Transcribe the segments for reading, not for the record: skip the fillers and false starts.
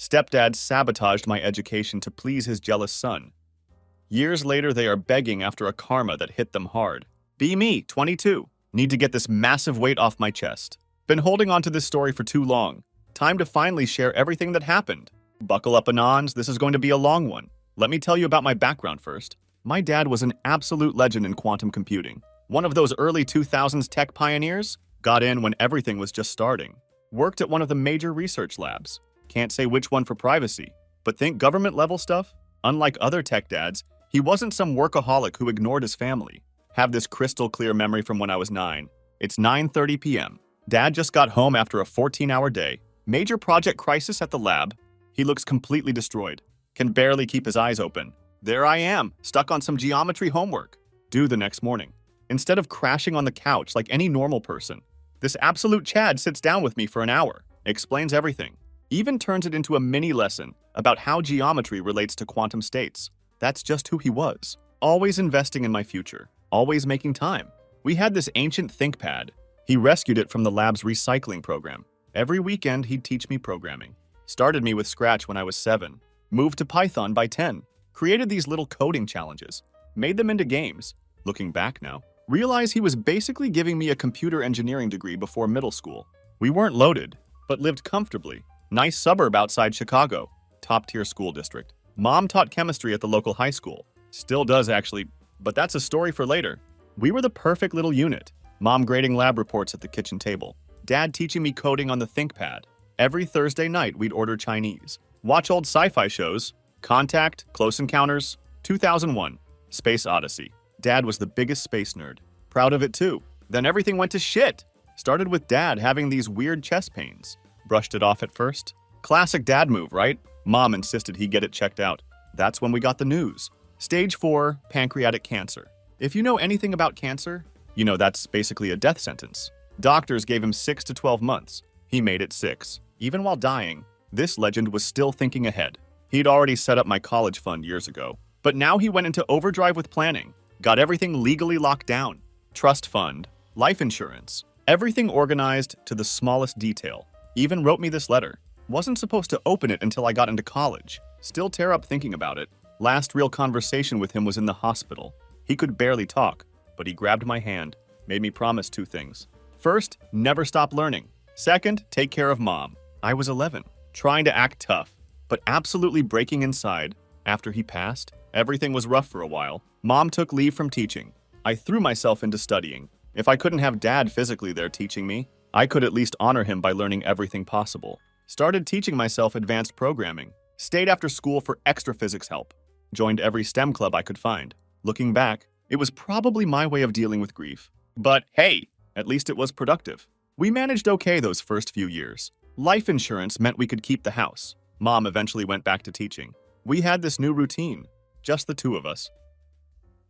Stepdad sabotaged my education to please his jealous son. Years later, they are begging after a karma that hit them hard. Be me, 22. Need to get this massive weight off my chest. Been holding on to this story for too long. Time to finally share everything that happened. Buckle up, Anons. This is going to be a long one. Let me tell you about my background first. My dad was an absolute legend in quantum computing. One of those early 2000s tech pioneers. Got in when everything was just starting. Worked at one of the major research labs. Can't say which one for privacy, but think government-level stuff? Unlike other tech dads, he wasn't some workaholic who ignored his family. Have this crystal clear memory from when I was 9. It's 9:30 p.m. Dad just got home after a 14-hour day. Major project crisis at the lab. He looks completely destroyed. Can barely keep his eyes open. There I am, stuck on some geometry homework. Due the next morning. Instead of crashing on the couch like any normal person, this absolute Chad sits down with me for an hour, explains everything, even turns it into a mini lesson about how geometry relates to quantum states. That's just who he was. Always investing in my future. Always making time. We had this ancient ThinkPad. He rescued it from the lab's recycling program. Every weekend, he'd teach me programming. Started me with Scratch when I was 7. Moved to Python by 10. Created these little coding challenges. Made them into games. Looking back now, realize he was basically giving me a computer engineering degree before middle school. We weren't loaded, but lived comfortably. Nice suburb outside Chicago. Top-tier school district. Mom taught chemistry at the local high school. Still does, actually, but that's a story for later. We were the perfect little unit. Mom grading lab reports at the kitchen table. Dad teaching me coding on the ThinkPad. Every Thursday night, we'd order Chinese. Watch old sci-fi shows. Contact, Close Encounters, 2001, Space Odyssey. Dad was the biggest space nerd. Proud of it too. Then everything went to shit. Started with Dad having these weird chest pains. Brushed it off at first. Classic dad move, right? Mom insisted he get it checked out. That's when we got the news. Stage 4, pancreatic cancer. If you know anything about cancer, you know that's basically a death sentence. Doctors gave him 6 to 12 months. He made it 6. Even while dying, this legend was still thinking ahead. He'd already set up my college fund years ago. But now he went into overdrive with planning. Got everything legally locked down. Trust fund, life insurance, everything organized to the smallest detail. Even wrote me this letter. Wasn't supposed to open it until I got into college. Still tear up thinking about it. Last real conversation with him was in the hospital. He could barely talk, but he grabbed my hand, made me promise 2 things. First, never stop learning. Second, take care of Mom. I was 11, trying to act tough, but absolutely breaking inside. After he passed, everything was rough for a while. Mom took leave from teaching. I threw myself into studying. If I couldn't have Dad physically there teaching me, I could at least honor him by learning everything possible. Started teaching myself advanced programming. Stayed after school for extra physics help. Joined every STEM club I could find. Looking back, it was probably my way of dealing with grief. But hey, at least it was productive. We managed okay those first few years. Life insurance meant we could keep the house. Mom eventually went back to teaching. We had this new routine, just the 2 of us.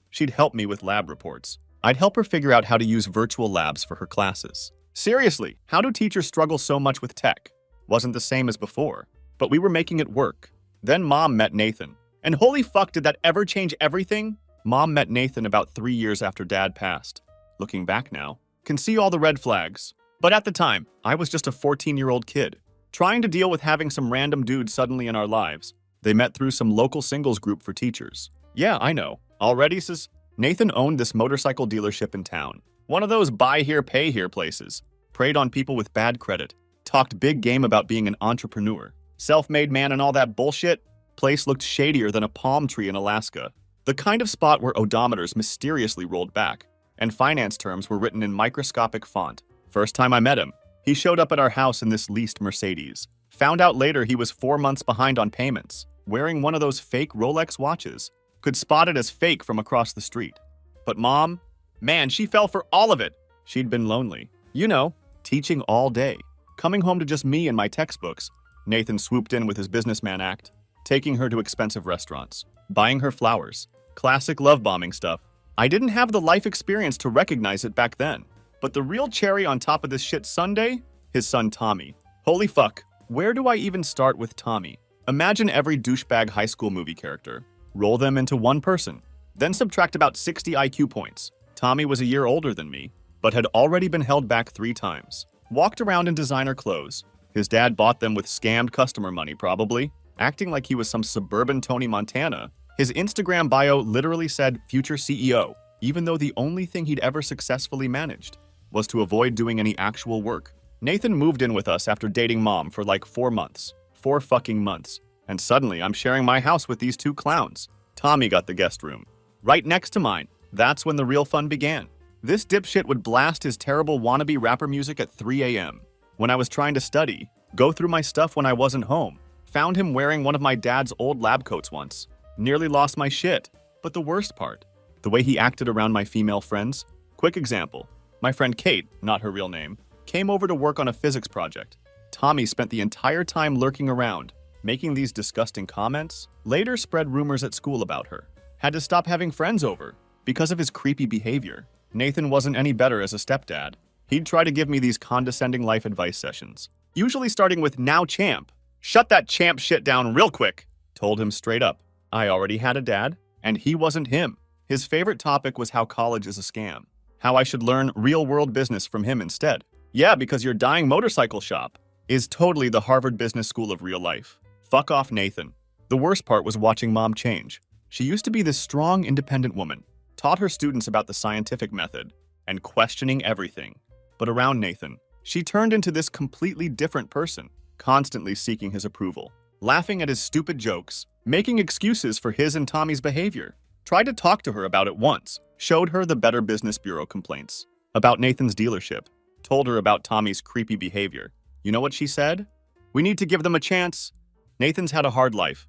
She'd help me with lab reports. I'd help her figure out how to use virtual labs for her classes. Seriously, how do teachers struggle so much with tech? Wasn't the same as before, but we were making it work. Then Mom met Nathan. And holy fuck, did that ever change everything? Mom met Nathan about 3 years after Dad passed. Looking back now, can see all the red flags. But at the time, I was just a 14-year-old kid, trying to deal with having some random dude suddenly in our lives. They met through some local singles group for teachers. Yeah, I know. Already, sis? Nathan owned this motorcycle dealership in town. One of those buy here, pay here places. Preyed on people with bad credit. Talked big game about being an entrepreneur. Self-made man and all that bullshit. Place looked shadier than a palm tree in Alaska. The kind of spot where odometers mysteriously rolled back, and finance terms were written in microscopic font. First time I met him, he showed up at our house in this leased Mercedes. Found out later he was 4 months behind on payments, wearing one of those fake Rolex watches. Could spot it as fake from across the street. But Mom, man, she fell for all of it. She'd been lonely. You know, teaching all day. Coming home to just me and my textbooks. Nathan swooped in with his businessman act, taking her to expensive restaurants, buying her flowers. Classic love bombing stuff. I didn't have the life experience to recognize it back then. But the real cherry on top of this shit sundae? His son Tommy. Holy fuck, where do I even start with Tommy? Imagine every douchebag high school movie character. Roll them into one person. Then subtract about 60 IQ points. Tommy was a year older than me, but had already been held back 3 times. Walked around in designer clothes. His dad bought them with scammed customer money, probably, acting like he was some suburban Tony Montana. His Instagram bio literally said future CEO, even though the only thing he'd ever successfully managed was to avoid doing any actual work. Nathan moved in with us after dating Mom for like 4 months. 4 fucking months. And suddenly I'm sharing my house with these two clowns. Tommy got the guest room, right next to mine. That's when the real fun began. This dipshit would blast his terrible wannabe rapper music at 3 a.m. when I was trying to study, go through my stuff when I wasn't home. Found him wearing one of my dad's old lab coats once. Nearly lost my shit. But the worst part, the way he acted around my female friends. Quick example. My friend Kate, not her real name, came over to work on a physics project. Tommy spent the entire time lurking around, making these disgusting comments. Later spread rumors at school about her. Had to stop having friends over because of his creepy behavior. Nathan wasn't any better as a stepdad. He'd try to give me these condescending life advice sessions, usually starting with, "Now champ, shut that champ shit down real quick." Told him straight up, I already had a dad, and he wasn't him. His favorite topic was how college is a scam, how I should learn real-world business from him instead. Yeah, because your dying motorcycle shop is totally the Harvard Business School of real life. Fuck off, Nathan. The worst part was watching Mom change. She used to be this strong, independent woman, taught her students about the scientific method, and questioning everything. But around Nathan, she turned into this completely different person, constantly seeking his approval, laughing at his stupid jokes, making excuses for his and Tommy's behavior. Tried to talk to her about it once, showed her the Better Business Bureau complaints about Nathan's dealership, told her about Tommy's creepy behavior. You know what she said? "We need to give them a chance. Nathan's had a hard life.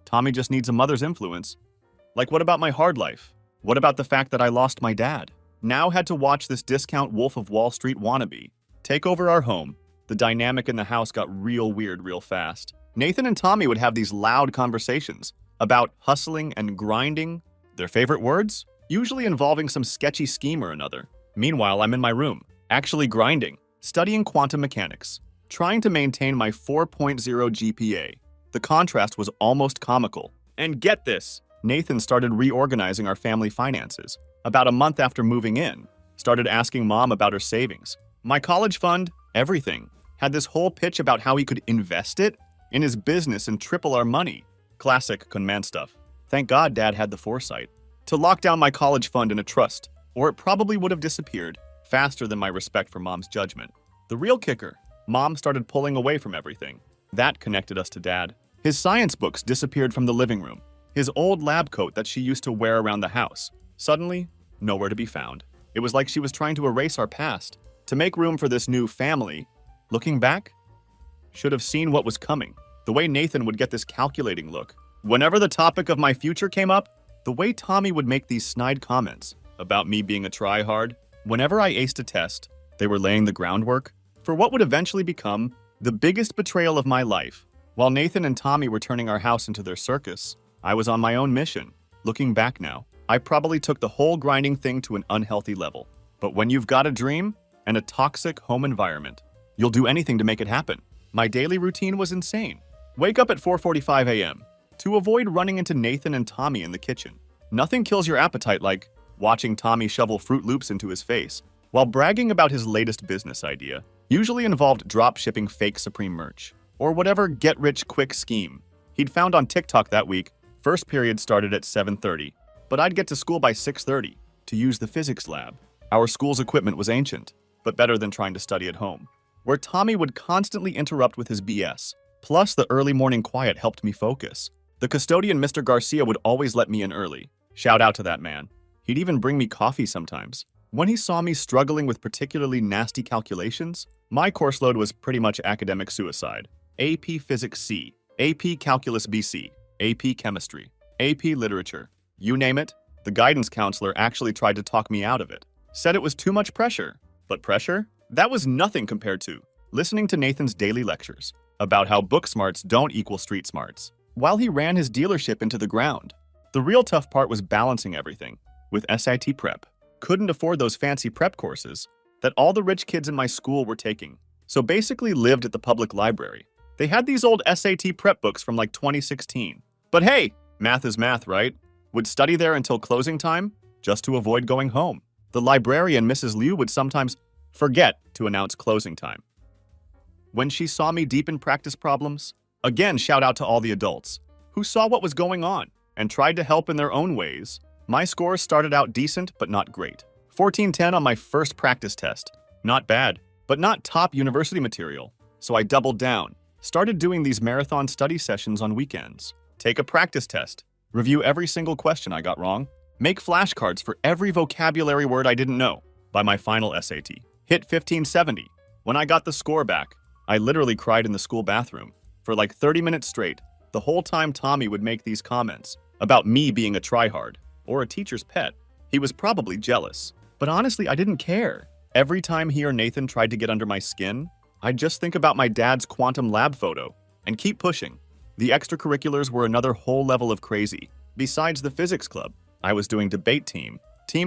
Tommy just needs a mother's influence." Like, what about my hard life? What about the fact that I lost my dad? Now had to watch this discount Wolf of Wall Street wannabe take over our home. The dynamic in the house got real weird real fast. Nathan and Tommy would have these loud conversations about hustling and grinding, their favorite words, usually involving some sketchy scheme or another. Meanwhile, I'm in my room, actually grinding, studying quantum mechanics, trying to maintain my 4.0 GPA. The contrast was almost comical. And get this, Nathan started reorganizing our family finances. About a month after moving in, started asking Mom about her savings. My college fund, everything. Had this whole pitch about how he could invest it in his business and triple our money. Classic con man stuff. Thank God Dad had the foresight to lock down my college fund in a trust, or it probably would have disappeared faster than my respect for Mom's judgment. The real kicker, Mom started pulling away from everything. That connected us to Dad. His science books disappeared from the living room. His old lab coat that she used to wear around the house, suddenly nowhere to be found. It was like she was trying to erase our past to make room for this new family. Looking back, should have seen what was coming. The way Nathan would get this calculating look. Whenever the topic of my future came up, the way Tommy would make these snide comments about me being a tryhard. Whenever I aced a test, they were laying the groundwork for what would eventually become the biggest betrayal of my life. While Nathan and Tommy were turning our house into their circus, I was on my own mission. Looking back now, I probably took the whole grinding thing to an unhealthy level. But when you've got a dream and a toxic home environment, you'll do anything to make it happen. My daily routine was insane. Wake up at 4:45 a.m. to avoid running into Nathan and Tommy in the kitchen. Nothing kills your appetite like watching Tommy shovel Fruit Loops into his face while bragging about his latest business idea, usually involved drop shipping fake Supreme merch, or whatever get-rich-quick scheme he'd found on TikTok that week. First period started at 7:30, but I'd get to school by 6:30 to use the physics lab. Our school's equipment was ancient, but better than trying to study at home, where Tommy would constantly interrupt with his BS. Plus, the early morning quiet helped me focus. The custodian, Mr. Garcia, would always let me in early. Shout out to that man. He'd even bring me coffee sometimes. When he saw me struggling with particularly nasty calculations, my course load was pretty much academic suicide. AP Physics C, AP Calculus BC, AP Chemistry, AP Literature. You name it, the guidance counselor actually tried to talk me out of it. Said it was too much pressure. But pressure? That was nothing compared to listening to Nathan's daily lectures about how book smarts don't equal street smarts, while he ran his dealership into the ground. The real tough part was balancing everything with SAT prep. Couldn't afford those fancy prep courses that all the rich kids in my school were taking, so basically lived at the public library. They had these old SAT prep books from like 2016. But hey, math is math, right? Would study there until closing time just to avoid going home. The librarian, Mrs. Liu, would sometimes forget to announce closing time. When she saw me deep in practice problems, again, shout out to all the adults who saw what was going on and tried to help in their own ways. My scores started out decent, but not great. 1410 on my first practice test. Not bad, but not top university material. So I doubled down, started doing these marathon study sessions on weekends. Take a practice test, review every single question I got wrong, make flashcards for every vocabulary word I didn't know. By my final SAT, hit 1570. When I got the score back, I literally cried in the school bathroom for like 30 minutes straight. The whole time Tommy would make these comments about me being a tryhard or a teacher's pet. He was probably jealous, but honestly, I didn't care. Every time he or Nathan tried to get under my skin, I'd just think about my dad's quantum lab photo and keep pushing. The extracurriculars were another whole level of crazy. Besides the physics club, I was doing debate team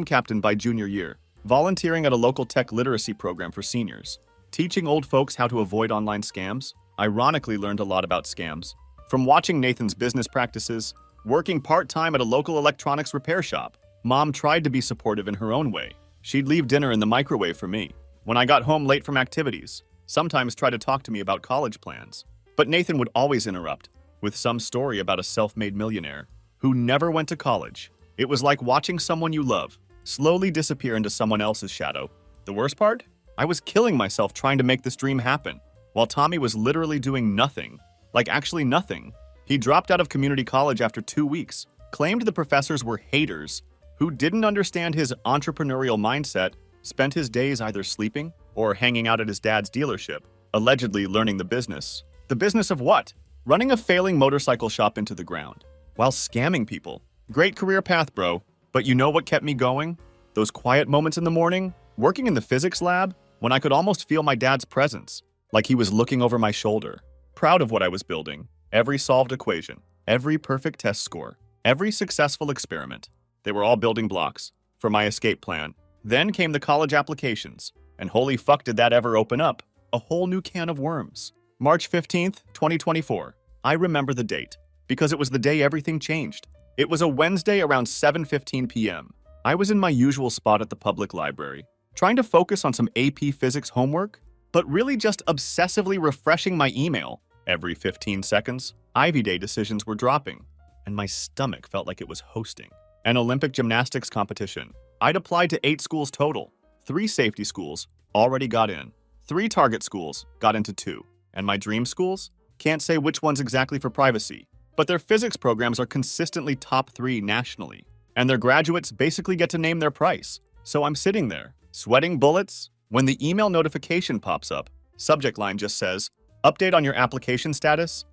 captain by junior year, volunteering at a local tech literacy program for seniors, teaching old folks how to avoid online scams. Ironically, learned a lot about scams from watching Nathan's business practices, working part-time at a local electronics repair shop. Mom tried to be supportive in her own way. She'd leave dinner in the microwave for me. When I got home late from activities, sometimes try to talk to me about college plans. But Nathan would always interrupt with some story about a self-made millionaire who never went to college. It was like watching someone you love slowly disappear into someone else's shadow. The worst part? I was killing myself trying to make this dream happen, while Tommy was literally doing nothing. Like actually nothing. He dropped out of community college after 2 weeks, claimed the professors were haters who didn't understand his entrepreneurial mindset, spent his days either sleeping or hanging out at his dad's dealership, allegedly learning the business. The business of what? Running a failing motorcycle shop into the ground, while scamming people. Great career path, bro. But you know what kept me going? Those quiet moments in the morning, working in the physics lab, when I could almost feel my dad's presence, like he was looking over my shoulder. Proud of what I was building. Every solved equation, every perfect test score, every successful experiment. They were all building blocks for my escape plan. Then came the college applications, and holy fuck did that ever open up. A whole new can of worms. March 15th, 2024. I remember the date, because it was the day everything changed. It was a Wednesday around 7:15 p.m. I was in my usual spot at the public library, trying to focus on some AP Physics homework, but really just obsessively refreshing my email. Every 15 seconds, Ivy Day decisions were dropping, and my stomach felt like it was hosting an Olympic gymnastics competition. I'd applied to 8 schools total. 3 safety schools already got in. 3 target schools got into 2. And my dream schools? Can't say which ones exactly for privacy, but their physics programs are consistently top 3 nationally, and their graduates basically get to name their price. So I'm sitting there, sweating bullets, when the email notification pops up. Subject line just says, "Update on your application status."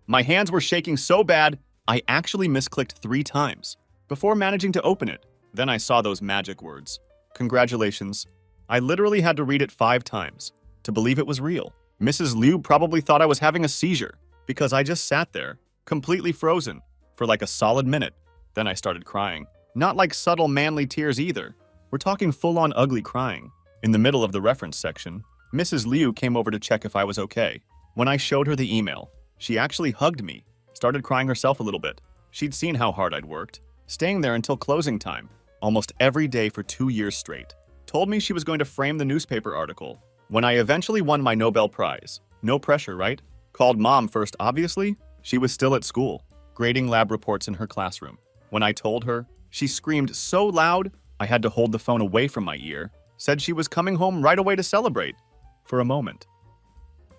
My hands were shaking so bad, I actually misclicked 3 times before managing to open it. Then I saw those magic words, "Congratulations." I literally had to read it 5 times to believe it was real. Mrs. Liu probably thought I was having a seizure because I just sat there, completely frozen, for like a solid minute. Then I started crying. Not like subtle manly tears either. We're talking full-on ugly crying. In the middle of the reference section, Mrs. Liu came over to check if I was okay. When I showed her the email, she actually hugged me, started crying herself a little bit. She'd seen how hard I'd worked, staying there until closing time, almost every day for 2 years straight. Told me she was going to frame the newspaper article. When I eventually won my Nobel Prize, no pressure, right? Called mom first, obviously. She was still at school, grading lab reports in her classroom. When I told her, she screamed so loud, I had to hold the phone away from my ear, said she was coming home right away to celebrate. For a moment.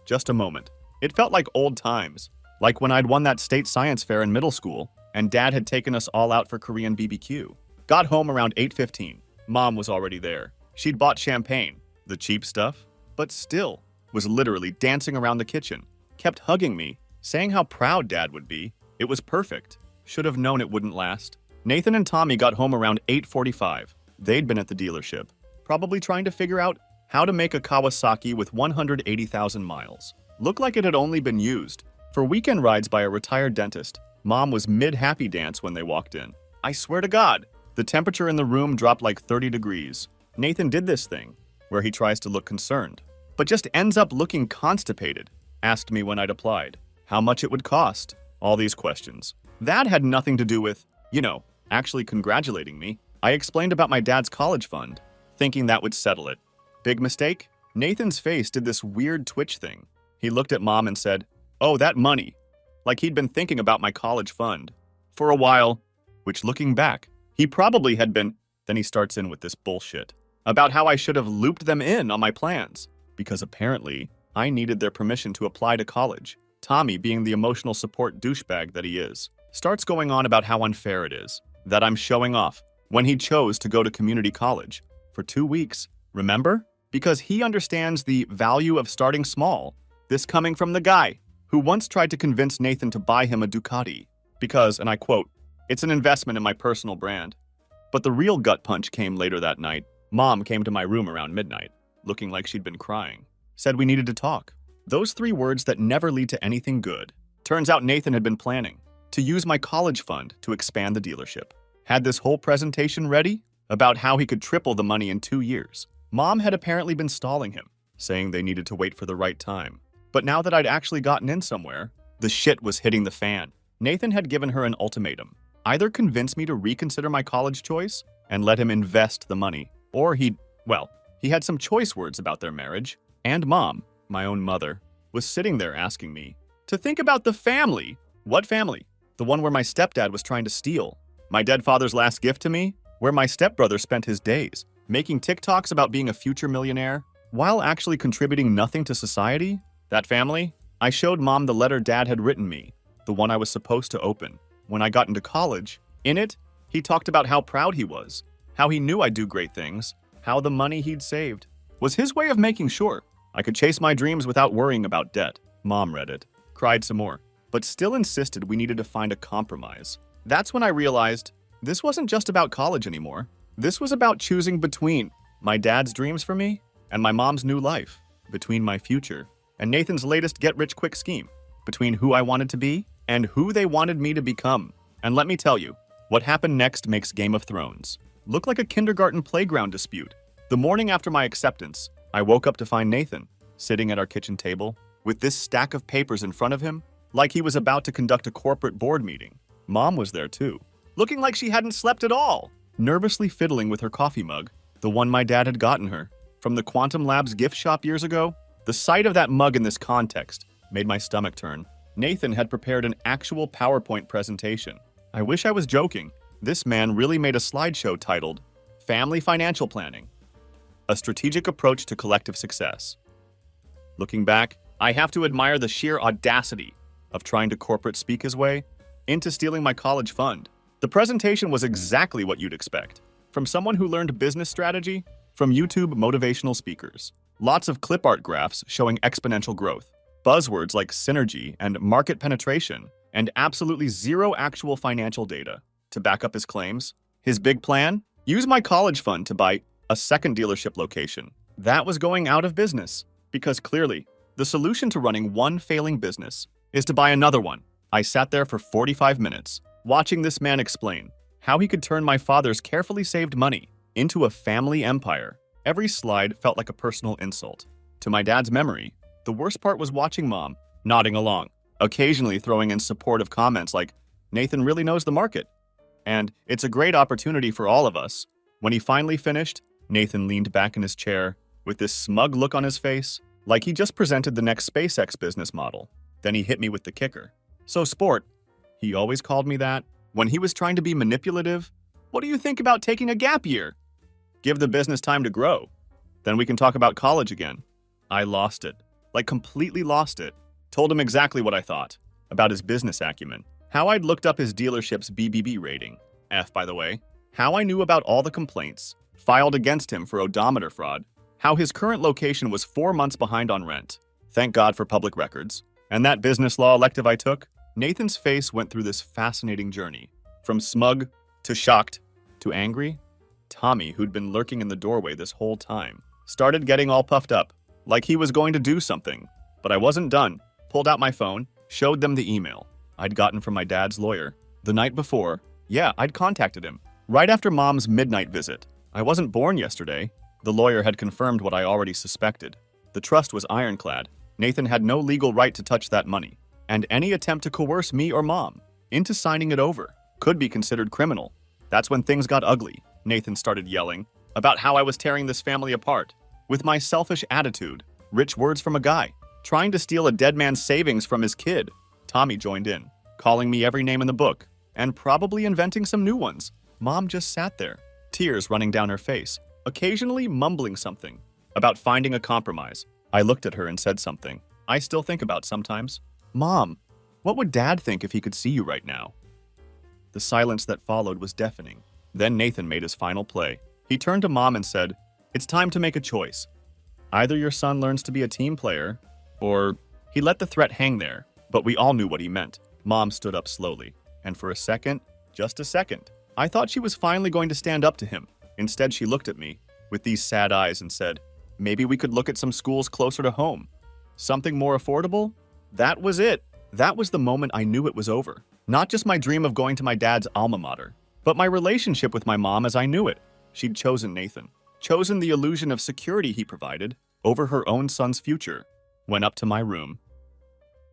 Just a moment. It felt like old times, like when I'd won that state science fair in middle school, and Dad had taken us all out for Korean BBQ. Got home around 8:15. Mom was already there. She'd bought champagne, the cheap stuff, but still was literally dancing around the kitchen, kept hugging me, saying how proud Dad would be. It was perfect. Should have known it wouldn't last. Nathan and Tommy got home around 8:45. They'd been at the dealership, probably trying to figure out how to make a Kawasaki with 180,000 miles. Looked like it had only been used for weekend rides by a retired dentist. Mom was mid-happy dance when they walked in. I swear to God, the temperature in the room dropped like 30 degrees. Nathan did this thing, where he tries to look concerned, but just ends up looking constipated. Asked me when I'd applied, how much it would cost, all these questions. That had nothing to do with, actually congratulating me. I explained about my dad's college fund, thinking that would settle it. Big mistake? Nathan's face did this weird twitch thing, He looked at Mom and said, "Oh, that money." Like he'd been thinking about my college fund for a while, which looking back, he probably had been. Then he starts in with this bullshit about how I should have looped them in on my plans because apparently I needed their permission to apply to college. Tommy, being the emotional support douchebag that he is, starts going on about how unfair it is that I'm showing off when he chose to go to community college for 2 weeks. Remember? Because he understands the value of starting small. This coming from the guy who once tried to convince Nathan to buy him a Ducati because, and I quote, "It's an investment in my personal brand." But the real gut punch came later that night. Mom came to my room around midnight, looking like she'd been crying. Said we needed to talk. Those 3 words that never lead to anything good. Turns out Nathan had been planning to use my college fund to expand the dealership. Had this whole presentation ready about how he could triple the money in 2 years. Mom had apparently been stalling him, saying they needed to wait for the right time. But now that I'd actually gotten in somewhere, the shit was hitting the fan. Nathan had given her an ultimatum. Either convince me to reconsider my college choice and let him invest the money, or he had some choice words about their marriage. And Mom, my own mother, was sitting there asking me to think about the family. What family? The one where my stepdad was trying to steal. My dead father's last gift to me? Where my stepbrother spent his days making TikToks about being a future millionaire while actually contributing nothing to society? That family? I showed Mom the letter Dad had written me, the one I was supposed to open when I got into college. In it, he talked about how proud he was, how he knew I'd do great things, how the money he'd saved was his way of making sure I could chase my dreams without worrying about debt. Mom read it, cried some more, but still insisted we needed to find a compromise. That's when I realized this wasn't just about college anymore. This was about choosing between my dad's dreams for me and my mom's new life, between my future and Nathan's latest get-rich-quick scheme, between who I wanted to be and who they wanted me to become. And let me tell you, what happened next makes Game of Thrones look like a kindergarten playground dispute. The morning after my acceptance, I woke up to find Nathan sitting at our kitchen table with this stack of papers in front of him, like he was about to conduct a corporate board meeting. Mom was there too, looking like she hadn't slept at all, nervously fiddling with her coffee mug, the one my dad had gotten her from the Quantum Labs gift shop years ago. The sight of that mug in this context made my stomach turn. Nathan had prepared an actual PowerPoint presentation. I wish I was joking. This man really made a slideshow titled Family Financial Planning, a strategic approach to collective success. Looking back, I have to admire the sheer audacity of trying to corporate speak his way into stealing my college fund. The presentation was exactly what you'd expect from someone who learned business strategy from YouTube motivational speakers. Lots of clip art graphs showing exponential growth, buzzwords like synergy and market penetration, and absolutely zero actual financial data to back up his claims. His big plan? Use my college fund to buy a second dealership location. That was going out of business, because clearly, the solution to running one failing business is to buy another one. I sat there for 45 minutes, watching this man explain how he could turn my father's carefully saved money into a family empire. Every slide felt like a personal insult to my dad's memory. The worst part was watching Mom nodding along, occasionally throwing in supportive comments like, "Nathan really knows the market," and "It's a great opportunity for all of us." When he finally finished, Nathan leaned back in his chair with this smug look on his face, like he just presented the next SpaceX business model. Then he hit me with the kicker. "So, Sport," he always called me that when he was trying to be manipulative, "what do you think about taking a gap year? Give the business time to grow. Then we can talk about college again." I lost it. Like completely lost it. Told him exactly what I thought about his business acumen. How I'd looked up his dealership's BBB rating. F, by the way. How I knew about all the complaints filed against him for odometer fraud. How his current location was 4 months behind on rent. Thank God for public records. And that business law elective I took. Nathan's face went through this fascinating journey. From smug to shocked to angry. Tommy, who'd been lurking in the doorway this whole time, started getting all puffed up, like he was going to do something. But I wasn't done. Pulled out my phone, showed them the email I'd gotten from my dad's lawyer the night before. Yeah, I'd contacted him right after Mom's midnight visit. I wasn't born yesterday. The lawyer had confirmed what I already suspected. The trust was ironclad. Nathan had no legal right to touch that money, and any attempt to coerce me or Mom into signing it over could be considered criminal. That's when things got ugly. Nathan started yelling about how I was tearing this family apart with my selfish attitude, rich words from a guy Trying to steal a dead man's savings from his kid. Tommy joined in, calling me every name in the book, and probably inventing some new ones. Mom just sat there, tears running down her face, occasionally mumbling something about finding a compromise. I looked at her and said something I still think about sometimes. Mom, what would Dad think if he could see you right now? The silence that followed was deafening. Then Nathan made his final play. He turned to Mom and said, "It's time to make a choice. Either your son learns to be a team player, or..." He let the threat hang there, but we all knew what he meant. Mom stood up slowly, and for a second, just a second, I thought she was finally going to stand up to him. Instead, she looked at me with these sad eyes and said, "Maybe we could look at some schools closer to home. Something more affordable?" That was it. That was the moment I knew it was over. Not just my dream of going to my dad's alma mater, but my relationship with my mom as I knew it. She'd chosen Nathan, chosen the illusion of security he provided over her own son's future. Went up to my room.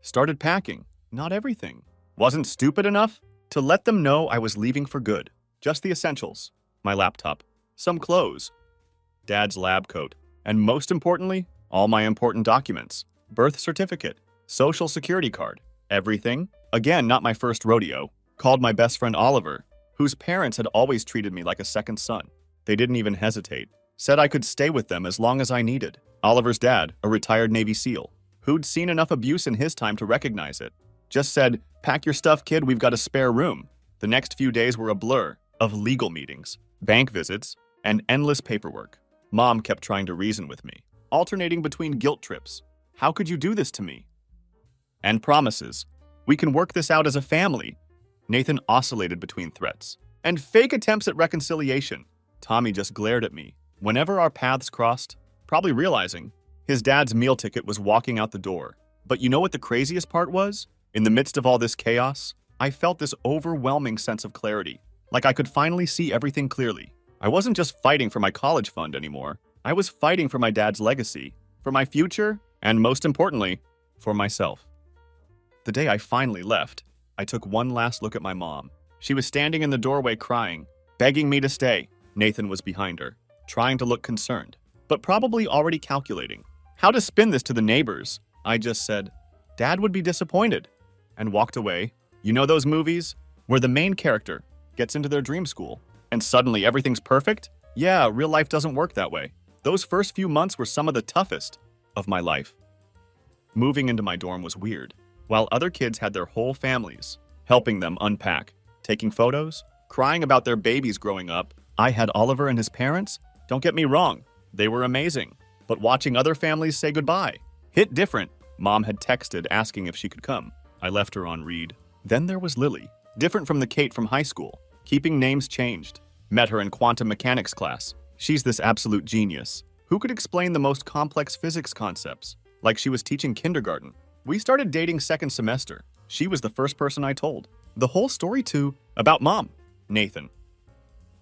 Started packing. Not everything. Wasn't stupid enough to let them know I was leaving for good. Just the essentials. My laptop. Some clothes. Dad's lab coat. And most importantly, all my important documents. Birth certificate. Social security card. Everything. Again, not my first rodeo. Called my best friend Oliver, whose parents had always treated me like a second son. They didn't even hesitate. Said I could stay with them as long as I needed. Oliver's dad, a retired Navy SEAL, who'd seen enough abuse in his time to recognize it, just said, "Pack your stuff, kid, we've got a spare room." The next few days were a blur of legal meetings, bank visits, and endless paperwork. Mom kept trying to reason with me, alternating between guilt trips. "How could you do this to me?" And promises. "We can work this out as a family." Nathan oscillated between threats and fake attempts at reconciliation. Tommy just glared at me whenever our paths crossed, probably realizing his dad's meal ticket was walking out the door. But you know what the craziest part was? In the midst of all this chaos, I felt this overwhelming sense of clarity, like I could finally see everything clearly. I wasn't just fighting for my college fund anymore. I was fighting for my dad's legacy, for my future, and most importantly, for myself. The day I finally left, I took one last look at my mom. She was standing in the doorway crying, begging me to stay. Nathan was behind her, trying to look concerned, but probably already calculating how to spin this to the neighbors. I just said, "Dad would be disappointed," and walked away. You know those movies where the main character gets into their dream school and suddenly everything's perfect? Yeah, real life doesn't work that way. Those first few months were some of the toughest of my life. Moving into my dorm was weird. While other kids had their whole families, helping them unpack, taking photos, crying about their babies growing up, I had Oliver and his parents. Don't get me wrong, they were amazing. But watching other families say goodbye hit different. Mom had texted asking if she could come. I left her on read. Then there was Lily, different from the Kate from high school, keeping names changed. Met her in quantum mechanics class. She's this absolute genius who could explain the most complex physics concepts, like she was teaching kindergarten. We started dating second semester. She was the first person I told the whole story to about Mom, Nathan.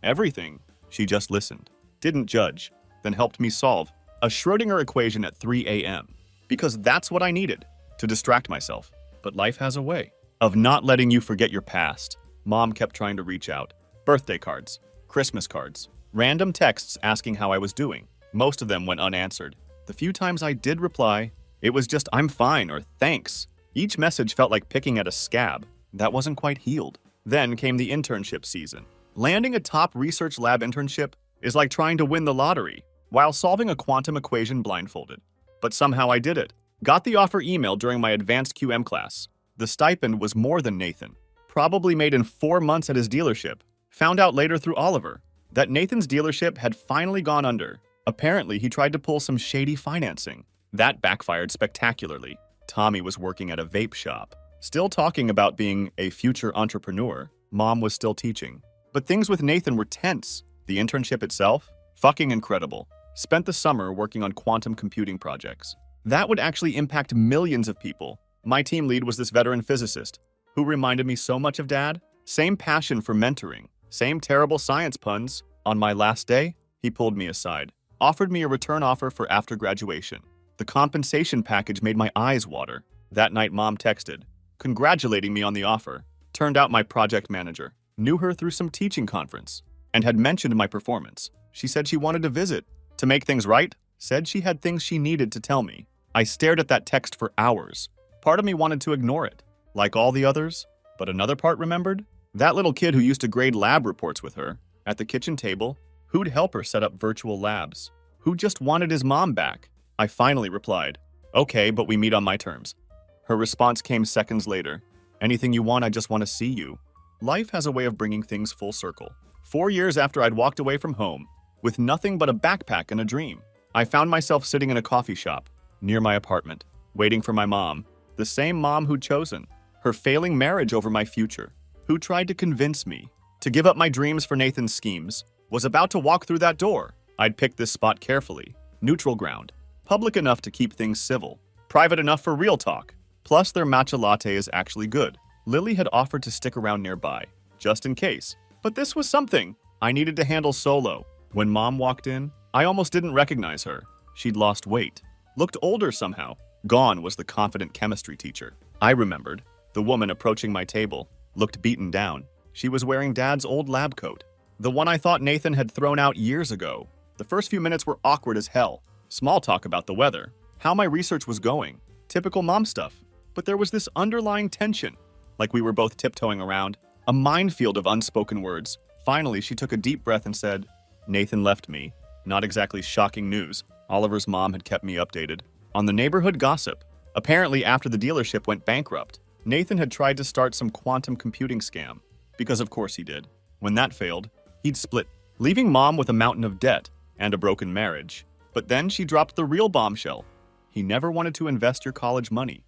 Everything. She just listened, didn't judge, then helped me solve a Schrödinger equation at 3 a.m. because that's what I needed to distract myself. But life has a way of not letting you forget your past. Mom kept trying to reach out. Birthday cards, Christmas cards, random texts asking how I was doing. Most of them went unanswered. The few times I did reply, it was just "I'm fine" or "thanks." Each message felt like picking at a scab that wasn't quite healed. Then came the internship season. Landing a top research lab internship is like trying to win the lottery while solving a quantum equation blindfolded. But somehow I did it. Got the offer email during my advanced QM class. The stipend was more than Nathan probably made in 4 months at his dealership. Found out later through Oliver that Nathan's dealership had finally gone under. Apparently, he tried to pull some shady financing. That backfired spectacularly. Tommy was working at a vape shop, still talking about being a future entrepreneur. Mom was still teaching. But things with Nathan were tense. The internship itself? Fucking incredible. Spent the summer working on quantum computing projects. That would actually impact millions of people. My team lead was this veteran physicist who reminded me so much of Dad. Same passion for mentoring. Same terrible science puns. On my last day, he pulled me aside, offered me a return offer for after graduation. The compensation package made my eyes water. That night, Mom texted, congratulating me on the offer. Turned out my project manager knew her through some teaching conference and had mentioned my performance. She said she wanted to visit. To make things right, said she had things she needed to tell me. I stared at that text for hours. Part of me wanted to ignore it, like all the others, but another part remembered. That little kid who used to grade lab reports with her, at the kitchen table, who'd help her set up virtual labs, who just wanted his mom back. I finally replied, "Okay, but we meet on my terms." Her response came seconds later. "Anything you want, I just want to see you." Life has a way of bringing things full circle. 4 years after I'd walked away from home, with nothing but a backpack and a dream, I found myself sitting in a coffee shop, near my apartment, waiting for my mom, the same mom who'd chosen her failing marriage over my future, who tried to convince me to give up my dreams for Nathan's schemes, was about to walk through that door. I'd picked this spot carefully, neutral ground, public enough to keep things civil, private enough for real talk. Plus, their matcha latte is actually good. Lily had offered to stick around nearby, just in case. But this was something I needed to handle solo. When Mom walked in, I almost didn't recognize her. She'd lost weight, looked older somehow. Gone was the confident chemistry teacher. I remembered. The woman approaching my table looked beaten down. She was wearing Dad's old lab coat, the one I thought Nathan had thrown out years ago. The first few minutes were awkward as hell. Small talk about the weather, how my research was going, typical mom stuff. But there was this underlying tension, like we were both tiptoeing around, a minefield of unspoken words. Finally, she took a deep breath and said, "Nathan left me." Not exactly shocking news. Oliver's mom had kept me updated on the neighborhood gossip. Apparently, after the dealership went bankrupt, Nathan had tried to start some quantum computing scam. Because of course he did. When that failed, he'd split, leaving Mom with a mountain of debt and a broken marriage. But then she dropped the real bombshell. He never wanted to invest your college money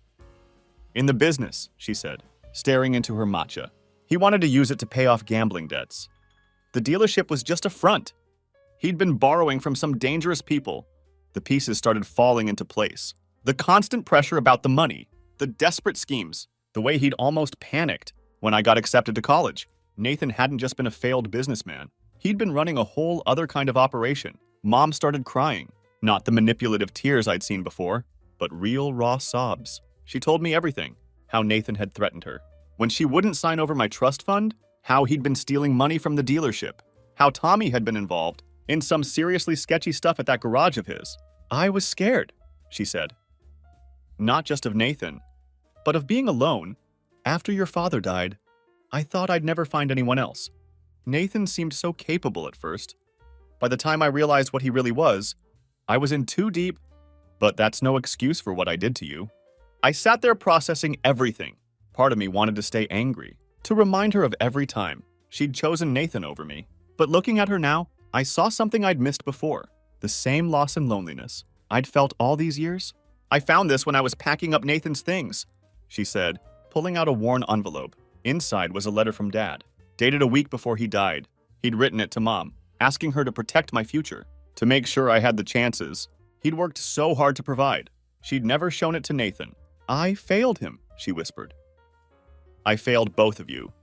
in the business, she said, staring into her matcha. He wanted to use it to pay off gambling debts. The dealership was just a front. He'd been borrowing from some dangerous people. The pieces started falling into place. The constant pressure about the money, the desperate schemes, the way he'd almost panicked when I got accepted to college. Nathan hadn't just been a failed businessman. He'd been running a whole other kind of operation. Mom started crying. Not the manipulative tears I'd seen before, but real raw sobs. She told me everything, how Nathan had threatened her. When she wouldn't sign over my trust fund, how he'd been stealing money from the dealership, how Tommy had been involved in some seriously sketchy stuff at that garage of his. I was scared, she said. Not just of Nathan, but of being alone. After your father died, I thought I'd never find anyone else. Nathan seemed so capable at first. By the time I realized what he really was, I was in too deep, but that's no excuse for what I did to you. I sat there processing everything. Part of me wanted to stay angry, to remind her of every time she'd chosen Nathan over me. But looking at her now, I saw something I'd missed before. The same loss and loneliness I'd felt all these years. I found this when I was packing up Nathan's things, she said, pulling out a worn envelope. Inside was a letter from Dad, dated a week before he died. He'd written it to Mom, asking her to protect my future, to make sure I had the chances he'd worked so hard to provide. She'd never shown it to Nathan. I failed him, she whispered. I failed both of you.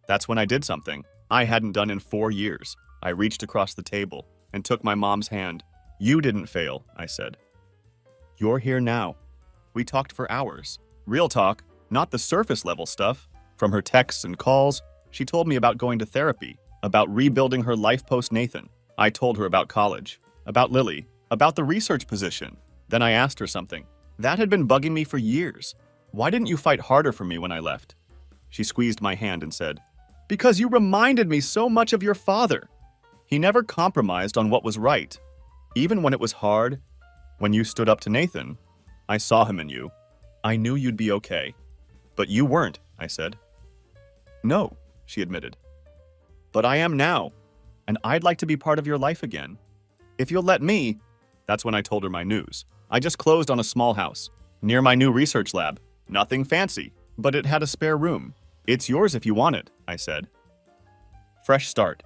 That's when I did something I hadn't done in 4 years. I reached across the table and took my mom's hand. You didn't fail, I said. You're here now. We talked for hours. Real talk, not the surface level stuff. From her texts and calls, she told me about going to therapy, about rebuilding her life post-Nathan. I told her about college, about Lily, about the research position. Then I asked her something that had been bugging me for years. Why didn't you fight harder for me when I left? She squeezed my hand and said, because you reminded me so much of your father. He never compromised on what was right. Even when it was hard, when you stood up to Nathan, I saw him in you. I knew you'd be okay. But you weren't, I said. No, she admitted. But I am now, and I'd like to be part of your life again. If you'll let me. That's when I told her my news. I just closed on a small house, near my new research lab. Nothing fancy, but it had a spare room. It's yours if you want it, I said. Fresh start.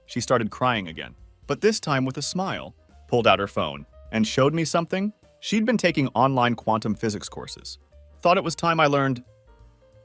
She started crying again, but this time with a smile, pulled out her phone, and showed me something. She'd been taking online quantum physics courses. Thought it was time I learned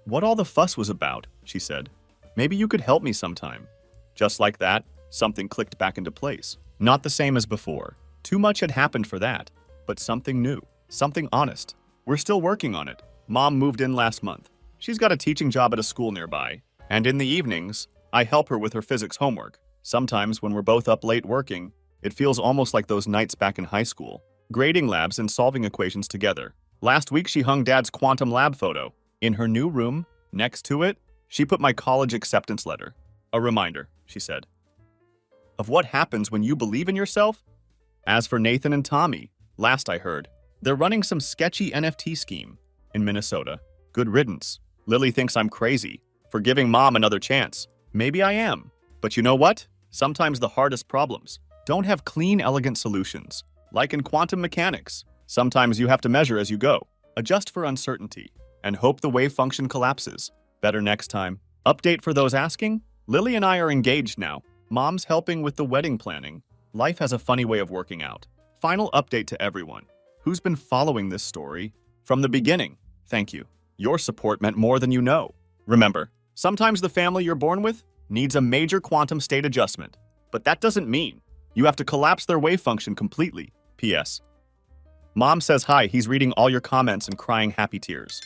what all the fuss was about, she said. Maybe you could help me sometime. Just like that, something clicked back into place. Not the same as before. Too much had happened for that, but something new, something honest. We're still working on it. Mom moved in last month. She's got a teaching job at a school nearby, and in the evenings, I help her with her physics homework. Sometimes when we're both up late working, it feels almost like those nights back in high school. grading labs and solving equations together. Last week, she hung Dad's quantum lab photo. In her new room, next to it, she put my college acceptance letter. A reminder, she said, of what happens when you believe in yourself. As for Nathan and Tommy, last I heard, they're running some sketchy NFT scheme in Minnesota. Good riddance. Lily thinks I'm crazy for giving Mom another chance. Maybe I am. But you know what? Sometimes the hardest problems don't have clean, elegant solutions. Like in quantum mechanics, sometimes you have to measure as you go, adjust for uncertainty, and hope the wave function collapses. Better next time. Update for those asking? Lily and I are engaged now. Mom's helping with the wedding planning. Life has a funny way of working out. Final update to everyone who's been following this story from the beginning. Thank you. Your support meant more than you know. Remember, sometimes the family you're born with needs a major quantum state adjustment, but that doesn't mean you have to collapse their wave function completely. P.S. Mom says hi, he's reading all your comments and crying happy tears.